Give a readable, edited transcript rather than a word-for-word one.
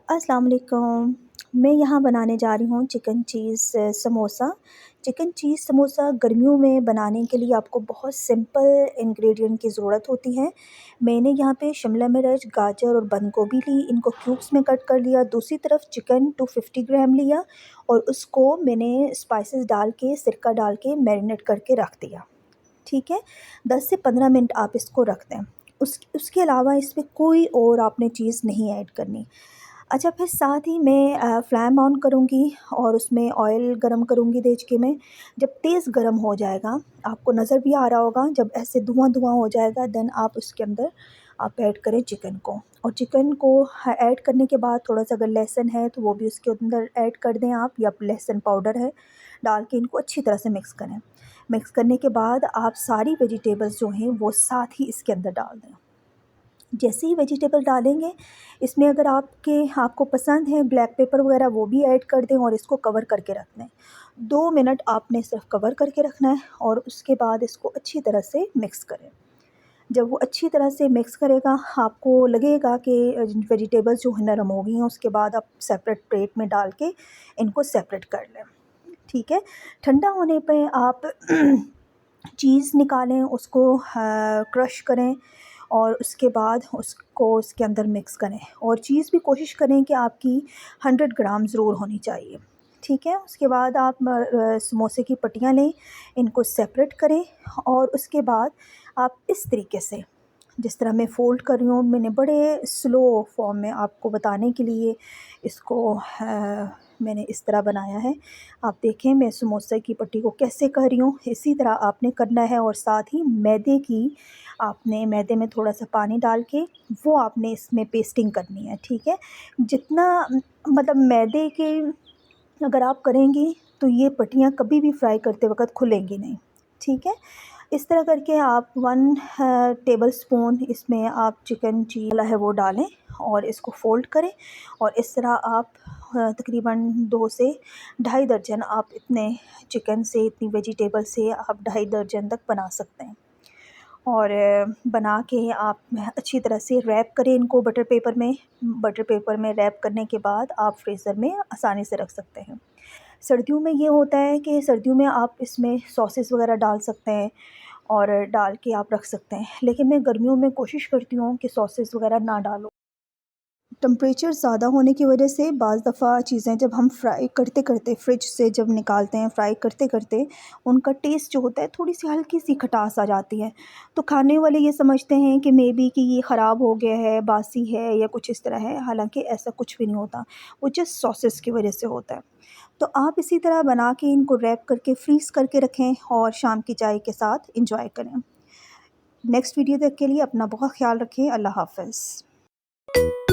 अस्सलाम वालेकुम। मैं यहाँ बनाने जा रही हूँ चिकन चीज़ समोसा। चिकन चीज़ समोसा गर्मियों में बनाने के लिए आपको बहुत सिंपल इंग्रेडिएंट की ज़रूरत होती है। मैंने यहाँ पे शिमला मिर्च, गाजर और बंद गोभी ली, इनको क्यूब्स में कट कर लिया। दूसरी तरफ चिकन 250 ग्राम लिया और उसको मैंने स्पाइसेस डाल के, सिरका डाल के मैरिनेट करके रख दिया। ठीक है? 10 से 15 मिनट आप इसको रख दें। उसके अलावा इसमें कोई और आपने चीज़ नहीं ऐड करनी। अच्छा, फिर साथ ही मैं फ्लेम ऑन करूँगी और उसमें ऑयल गरम करूँगी देचके में। जब तेज़ गरम हो जाएगा, आपको नज़र भी आ रहा होगा, जब ऐसे धुआँ-धुआँ हो जाएगा देन आप उसके अंदर आप ऐड करें चिकन को। और चिकन को ऐड करने के बाद थोड़ा-सा अगर लहसुन है तो वो भी उसके अंदर ऐड कर दें आप, या लहसुन पाउडर है, डाल के इनको अच्छी तरह से मिक्स करें। मिक्स करने के बाद आप सारी वेजिटेबल्स जो हैं वो साथ ही इसके अंदर डाल दें। जैसे ही वेजिटेबल डालेंगे, इसमें अगर आपको पसंद है ब्लैक पेपर वगैरह, वो भी ऐड कर दें और इसको कवर करके रख दें। 2 मिनट आपने सिर्फ कवर करके रखना है और उसके बाद इसको अच्छी तरह से मिक्स करें। जब वो अच्छी तरह से मिक्स करेगा, आपको लगेगा कि वेजिटेबल्स जो है नरम हो गई हैं, उसके बाद आप सेपरेट प्लेट में डाल के इनको सेपरेट कर लें। ठीक है? ठंडा होने पे आप चीज़ निकालें, उसको क्रश करें और उसके बाद उसको उसके अंदर मिक्स करें, और चीज़ भी कोशिश करें कि आपकी 100 ग्राम ज़रूर होनी चाहिए। ठीक है? उसके बाद आप समोसे की पट्टियाँ लें, इनको सेपरेट करें और उसके बाद आप इस तरीके से, जिस तरह मैं फ़ोल्ड कर रही हूँ, मैंने बड़े स्लो फॉर्म में आपको बताने के लिए इसको मैंने इस तरह बनाया है। आप देखें मैं समोसे की पट्टी को कैसे कर रही हूँ, इसी तरह आपने करना है। और साथ ही मैदे में थोड़ा-सा पानी डाल के वो आपने इसमें पेस्टिंग करनी है, ठीक है? जितना मतलब मैदे के अगर आप करेंगी तो ये पट्टियाँ कभी भी फ्राई करते वक़्त खुलेंगी नहीं, ठीक है? इस तरह करके आप 1 टेबलस्पून इसमें आप चिकन चीज़ वाला है वो डालें और इसको फ़ोल्ड करें, और इस तरह आप तकरीबन 2 से ढाई दर्जन आप इतने चिकन से, इतनी वेजिटेबल से आप ढाई दर्जन तक बना सकते हैं। और बना के आप अच्छी तरह से रैप करें इनको बटर पेपर में। बटर पेपर में रैप करने के बाद आप फ्रीज़र में आसानी से रख सकते हैं। सर्दियों में ये होता है कि सर्दियों में आप इसमें सॉसेस वग़ैरह डाल सकते हैं और डाल के आप रख सकते हैं। लेकिन मैं गर्मियों में कोशिश करती हूँ कि सॉसेस वग़ैरह ना डालूँ। टेम्परेचर ज़्यादा होने की वजह से बाज़ दफ़ा चीज़ें जब हम फ्राई करते-करते फ्रिज से जब निकालते हैं, फ्राई करते-करते उनका टेस्ट जो होता है, थोड़ी-सी हल्की-सी खटास आ जाती है। तो खाने वाले ये समझते हैं कि मेबी कि ये ख़राब हो गया है, बासी है या कुछ इस तरह है, हालाँकि ऐसा कुछ भी नहीं होता। वो जस्ट सॉसेस की वजह से होता है। तो आप इसी तरह बना के इनको रैप करके फ्रीज़ करके रखें और शाम की चाय के साथ एन्जॉय करें। नेक्स्ट वीडियो तक के लिए अपना बहुत ख़्याल रखें। अल्लाह हाफ़िज़।